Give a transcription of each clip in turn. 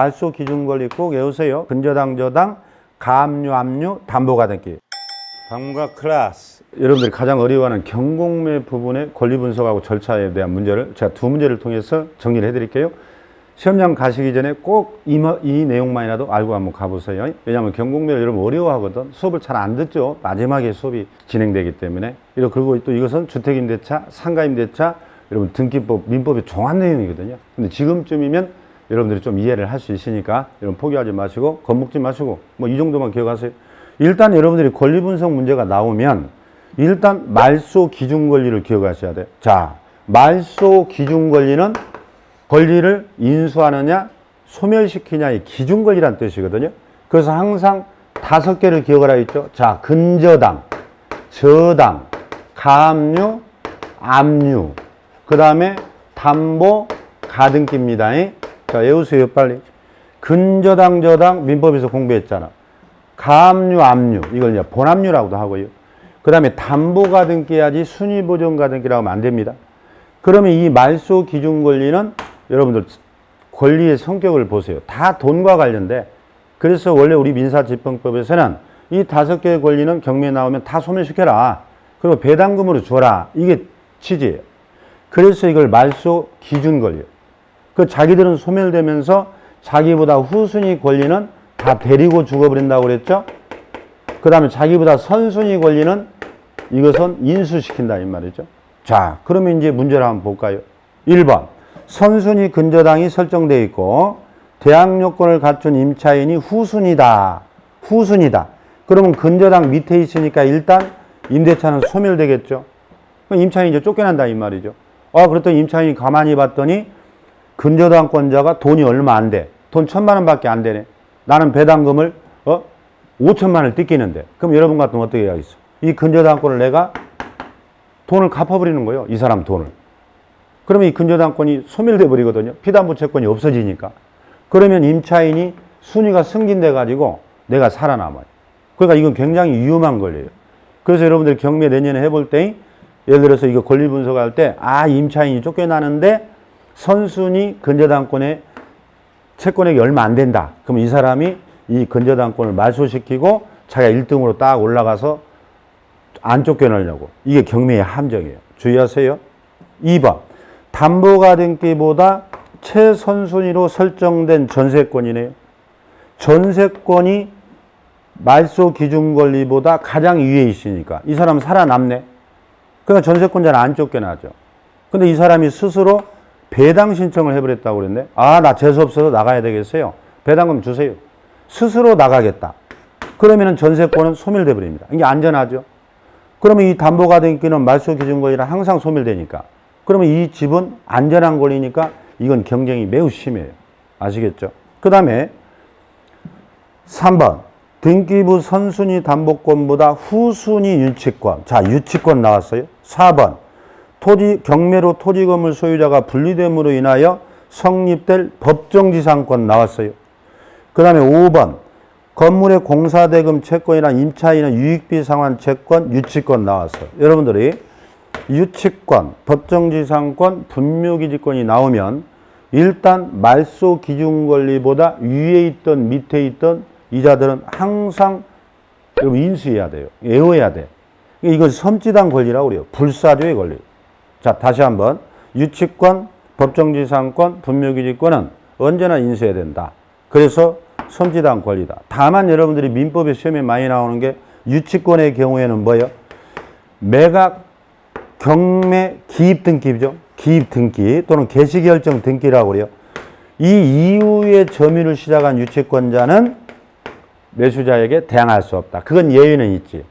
말소 기준 권리 꼭 외우세요. 근저당, 저당, 가압류, 압류, 담보가등기. 방문가 클래스. 여러분들이 가장 어려워하는 경공매 부분의 권리 분석하고 절차에 대한 문제를 제가 두 문제를 통해서 정리를 해드릴게요. 시험장 가시기 전에 꼭 이 내용만이라도 알고 한번 가보세요. 왜냐하면 경공매를 여러분 어려워하거든. 수업을 잘 안 듣죠. 마지막에 수업이 진행되기 때문에. 그리고 또 이것은 주택임대차, 상가임대차, 여러분 등기법, 민법의 종합 내용이거든요. 근데 지금쯤이면 여러분들이 좀 이해를 할 수 있으니까 여러분 포기하지 마시고 겁먹지 마시고 뭐 이 정도만 기억하세요. 일단 여러분들이 권리 분석 문제가 나오면 일단 말소 기준 권리를 기억하셔야 돼요. 자, 말소 기준 권리는 권리를 인수하느냐 소멸시키냐의 기준 권리란 뜻이거든요. 그래서 항상 5개를 기억하라 했죠. 자, 근저당, 저당, 가압류, 압류, 그 다음에 담보, 가등기입니다. 자, 외우세요, 빨리. 근저당, 저당, 민법에서 공부했잖아. 가압류, 압류, 이걸 이제 본압류라고도 하고요. 그 다음에 담보가등기야지 순위보전가등기라고 하면 안 됩니다. 그러면 이 말소 기준 권리는 여러분들 권리의 성격을 보세요. 다 돈과 관련돼. 그래서 원래 우리 민사집행법에서는 이 5개의 권리는 경매에 나오면 다 소멸시켜라. 그리고 배당금으로 줘라. 이게 취지예요. 그래서 이걸 말소 기준 권리예요. 그 자기들은 소멸되면서 자기보다 후순위 권리는 다 데리고 죽어버린다고 그랬죠. 그 다음에 자기보다 선순위 권리는 이것은 인수시킨다 이 말이죠. 자, 그러면 이제 문제를 한번 볼까요? 1번 선순위 근저당이 설정되어 있고 대항 요건을 갖춘 임차인이 후순위다. 후순위다. 그러면 근저당 밑에 있으니까 일단 임대차는 소멸되겠죠. 그럼 임차인이 이제 쫓겨난다 이 말이죠. 그랬더니 임차인이 가만히 봤더니 근저당권자가 돈이 얼마 안 돼. 돈 1,000만 원밖에 안 되네. 나는 배당금을 5천만 원을 뜯기는데. 그럼 여러분 같으면 어떻게 해야겠어? 이 근저당권을 내가 돈을 갚아버리는 거예요. 이 사람 돈을. 그러면 이 근저당권이 소멸돼 버리거든요. 피담보 채권이 없어지니까. 그러면 임차인이 순위가 승진돼 가지고 내가 살아남아요. 그러니까 이건 굉장히 위험한 권리예요. 그래서 여러분들 경매 내년에 해볼 때 예를 들어서 이거 권리 분석할 때 임차인이 쫓겨나는데 선순위 근저당권의 채권액이 얼마 안 된다. 그럼 이 사람이 이 근저당권을 말소시키고 자기가 1등으로 딱 올라가서 안 쫓겨나려고. 이게 경매의 함정이에요. 주의하세요. 2번 담보가등기보다 최선순위로 설정된 전세권이네요. 전세권이 말소 기준 권리보다 가장 위에 있으니까 이 사람 살아남네. 그러니까 전세권자는 안 쫓겨나죠. 근데 이 사람이 스스로 배당 신청을 해버렸다고 그랬네. 나 재수없어서 나가야 되겠어요. 배당금 주세요. 스스로 나가겠다. 그러면 전세권은 소멸돼 버립니다. 이게 안전하죠. 그러면 이 담보가등기는 말소 기준 권리라 항상 소멸되니까. 그러면 이 집은 안전한 권리니까 이건 경쟁이 매우 심해요. 아시겠죠? 그 다음에 3번 등기부 선순위 담보권보다 후순위 유치권. 자, 유치권 나왔어요. 4번 경매로 토지 건물 소유자가 분리됨으로 인하여 성립될 법정지상권 나왔어요. 그 다음에 5번 건물의 공사대금 채권이나 임차인의 유익비 상환 채권, 유치권 나왔어요. 여러분들이 유치권, 법정지상권, 분묘기지권이 나오면 일단 말소 기준 권리보다 위에 있던 밑에 있던 이자들은 항상 여러분 인수해야 돼요. 외워야 돼. 이건 섬지당 권리라고 그래요. 불사조의 권리. 자, 다시 한번 유치권, 법정지상권, 분묘기지권은 언제나 인수해야 된다. 그래서 섬지당 권리다. 다만 여러분들이 민법의 시험에 많이 나오는 게 유치권의 경우에는 뭐예요? 매각, 경매, 기입등기죠. 기입등기 또는 개시결정 등기라고 그래요. 이 이후에 점유를 시작한 유치권자는 매수자에게 대항할 수 없다. 그건 예외는 있지.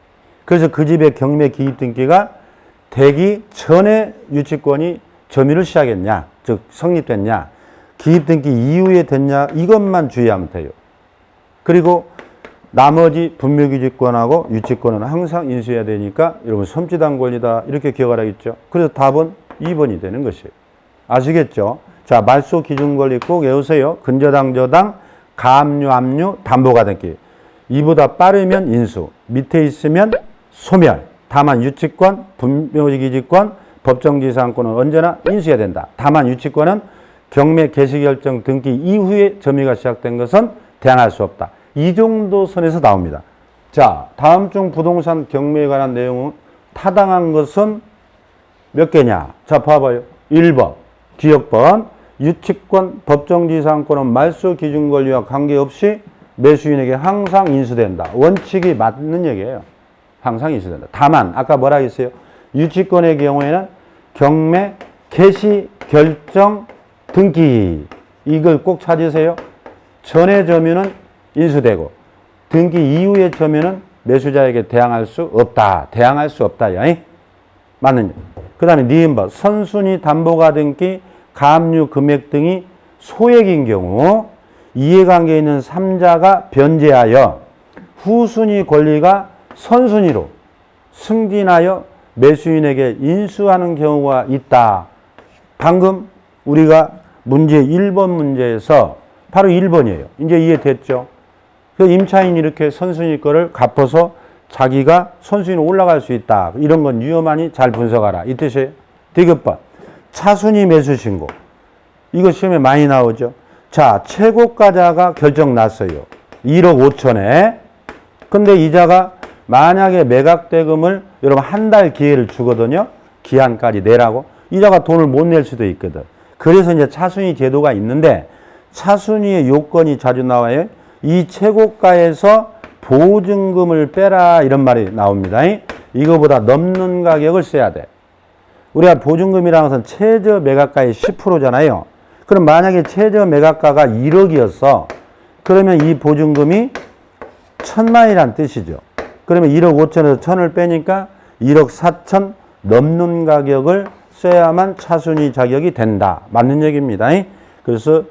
그래서 그 집의 경매 기입등기가 되기 전에 유치권이 점유를 시작했냐, 즉 성립됐냐, 기입등기 이후에 됐냐, 이것만 주의하면 돼요. 그리고 나머지 분묘기지권하고 유치권은 항상 인수해야 되니까 여러분 섬지당 권리다 이렇게 기억하라 했죠. 그래서 답은 2번이 되는 것이에요. 아시겠죠? 자, 말소 기준 권리 꼭 외우세요. 근저당, 저당, 가압류, 압류, 담보가등기. 이보다 빠르면 인수, 밑에 있으면 소멸. 다만 유치권, 분묘기지권, 법정지상권은 언제나 인수해야 된다. 다만 유치권은 경매 개시결정 등기 이후에 점유가 시작된 것은 대항할 수 없다. 이 정도 선에서 나옵니다. 자, 다음 중 부동산 경매에 관한 내용은 타당한 것은 몇 개냐? 자, 봐봐요. 1번, 기억번, 유치권, 법정지상권은 말소 기준 권리와 관계없이 매수인에게 항상 인수된다. 원칙이 맞는 얘기예요. 항상 인수된다. 다만 아까 뭐라 했어요? 유치권의 경우에는 경매 개시 결정 등기 이걸 꼭 찾으세요. 전에 점유는 인수되고 등기 이후의 점유는 매수자에게 대항할 수 없다. 대항할 수 없다. 야이? 맞는. 그 다음에 니은번 선순위 담보가 등기 가압류 금액 등이 소액인 경우 이해관계에 있는 3자가 변제하여 후순위 권리가 선순위로 승진하여 매수인에게 인수하는 경우가 있다. 방금 우리가 문제 1번 문제에서 바로 1번이에요. 이제 이해됐죠? 그 임차인이 이렇게 선순위 거를 갚아서 자기가 선순위로 올라갈 수 있다. 이런 건 위험하니 잘 분석하라. 이 뜻이에요. 디귿번 차순위 매수 신고. 이거 시험에 많이 나오죠. 자, 최고가자가 결정 났어요. 1억 5천에. 근데 이자가 만약에 매각대금을 여러분 한 달 기회를 주거든요. 기한까지 내라고. 이자가 돈을 못 낼 수도 있거든. 그래서 이제 차순위 제도가 있는데 차순위의 요건이 자주 나와요. 이 최고가에서 보증금을 빼라 이런 말이 나옵니다. 이거보다 넘는 가격을 써야 돼. 우리가 보증금이라는 것은 최저 매각가의 10%잖아요. 그럼 만약에 최저 매각가가 1억이었어. 그러면 이 보증금이 1,000만이란 뜻이죠. 그러면 1억 5천에서 1,000을 빼니까 1억 4천 넘는 가격을 써야만 차순위 자격이 된다. 맞는 얘기입니다. 그래서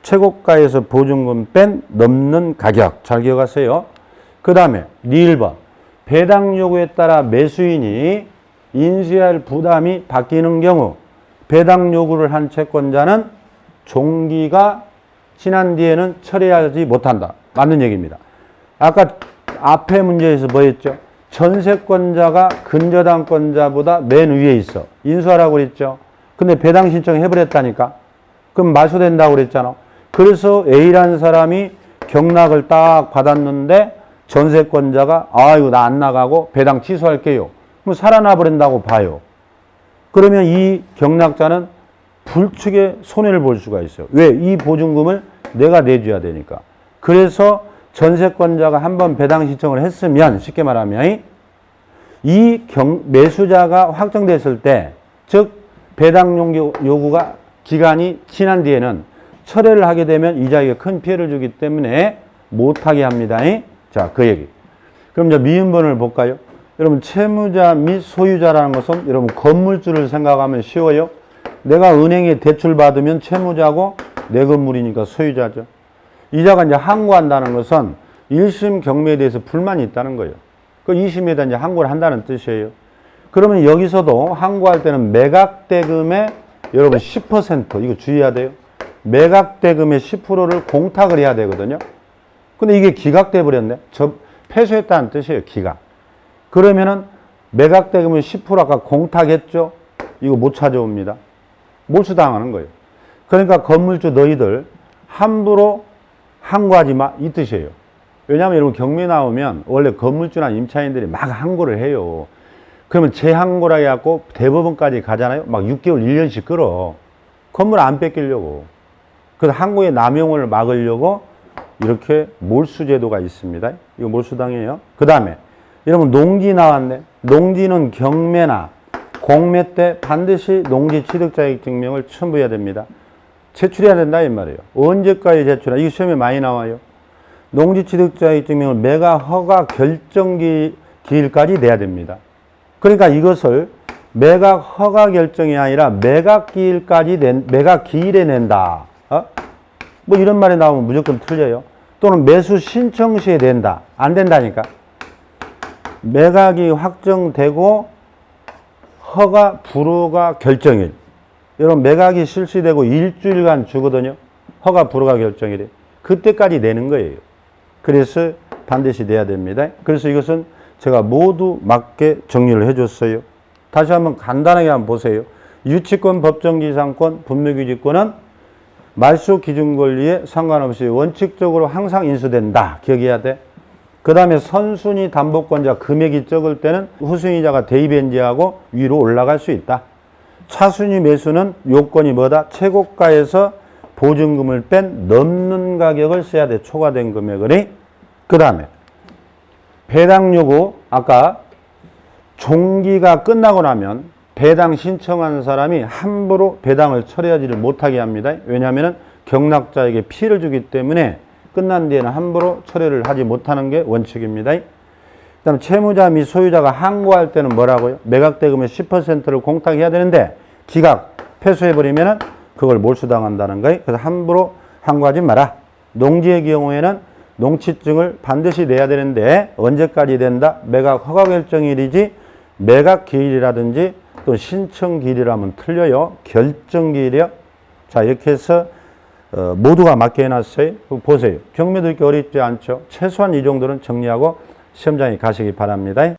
최고가에서 보증금 뺀 넘는 가격. 잘 기억하세요. 그 다음에 니을번 배당 요구에 따라 매수인이 인수해야 할 부담이 바뀌는 경우 배당 요구를 한 채권자는 종기가 지난 뒤에는 처리하지 못한다. 맞는 얘기입니다. 아까 앞에 문제에서 뭐였죠? 전세권자가 근저당권자보다 맨 위에 있어. 인수하라고 그랬죠. 근데 배당 신청 해버렸다니까. 그럼 말소된다고 그랬잖아. 그래서 A라는 사람이 경락을 딱 받았는데 전세권자가 이거 나 안 나가고 배당 취소할게요. 그럼 살아나 버린다고 봐요. 그러면 이 경락자는 불측의 손해를 볼 수가 있어요. 왜? 이 보증금을 내가 내줘야 되니까. 그래서 전세권자가 한번 배당 신청을 했으면 쉽게 말하면 이 매수자가 확정됐을 때 즉 배당 요구가 기간이 지난 뒤에는 철회를 하게 되면 이자에게 큰 피해를 주기 때문에 못하게 합니다. 자, 그 얘기. 그럼 이제 미음번을 볼까요? 여러분 채무자 및 소유자라는 것은 여러분 건물주를 생각하면 쉬워요. 내가 은행에 대출 받으면 채무자고 내 건물이니까 소유자죠. 이자가 이제 항고한다는 것은 1심 경매에 대해서 불만이 있다는 거예요. 그 2심에 대한 이제 항고를 한다는 뜻이에요. 그러면 여기서도 항고할 때는 매각대금의 여러분 10% 이거 주의해야 돼요. 매각대금의 10%를 공탁을 해야 되거든요. 근데 이게 기각돼 버렸네. 패소했다는 뜻이에요. 기각. 그러면은 매각대금의 10% 아까 공탁했죠. 이거 못 찾아옵니다. 몰수당하는 거예요. 그러니까 건물주 너희들 함부로 항고하지 마 이 뜻이에요. 왜냐하면 여러분 경매 나오면 원래 건물주나 임차인들이 막 항고를 해요. 그러면 재항고라 해갖고 대법원까지 가잖아요. 막 6개월, 1년씩 끌어. 건물 안 뺏기려고. 그래서 항고의 남용을 막으려고 이렇게 몰수제도가 있습니다. 이거 몰수당해요. 그 다음에 여러분 농지 나왔네. 농지는 경매나 공매 때 반드시 농지 취득자격 증명을 첨부해야 됩니다. 제출해야 된다 이 말이에요. 언제까지 제출하? 이거 시험에 많이 나와요. 농지 취득자격 증명을 매각 허가 결정 기일까지 내야 됩니다. 그러니까 이것을 매각 허가 결정이 아니라 매각 기일까지 매각 기일에 낸다. 뭐 이런 말이 나오면 무조건 틀려요. 또는 매수 신청 시에 낸다. 안 된다니까. 매각이 확정되고 허가 불허가 결정일. 여러분 매각이 실시되고 일주일간 주거든요. 허가 불허가 결정일에. 그때까지 내는 거예요. 그래서 반드시 내야 됩니다. 그래서 이것은 제가 모두 맞게 정리를 해줬어요. 다시 한번 간단하게 한번 보세요. 유치권, 법정지상권, 분묘규칙권은 말소 기준 권리에 상관없이 원칙적으로 항상 인수된다. 기억해야 돼. 그 다음에 선순위 담보권자 금액이 적을 때는 후순위자가 대입엔지하고 위로 올라갈 수 있다. 차순위 매수는 요건이 뭐다? 최고가에서 보증금을 뺀 넘는 가격을 써야 돼. 초과된 금액을. 그 다음에 배당 요구, 아까 종기가 끝나고 나면 배당 신청한 사람이 함부로 배당을 철회하지를 못하게 합니다. 왜냐하면 경락자에게 피해를 주기 때문에 끝난 뒤에는 함부로 철회를 하지 못하는 게 원칙입니다. 그 다음 채무자 및 소유자가 항고할 때는 뭐라고요? 매각대금의 10%를 공탁해야 되는데 기각, 패소해버리면 그걸 몰수당한다는 거예요. 그래서 함부로 항고하지 마라. 농지의 경우에는 농취증을 반드시 내야 되는데 언제까지 된다? 매각 허가 결정일이지 매각 기일이라든지 또 신청 기일이라면 틀려요. 결정 기일이요. 자, 이렇게 해서 모두가 맞게 해놨어요. 보세요. 경매도 이렇게 어렵지 않죠. 최소한 이 정도는 정리하고 시험장에 가시기 바랍니다.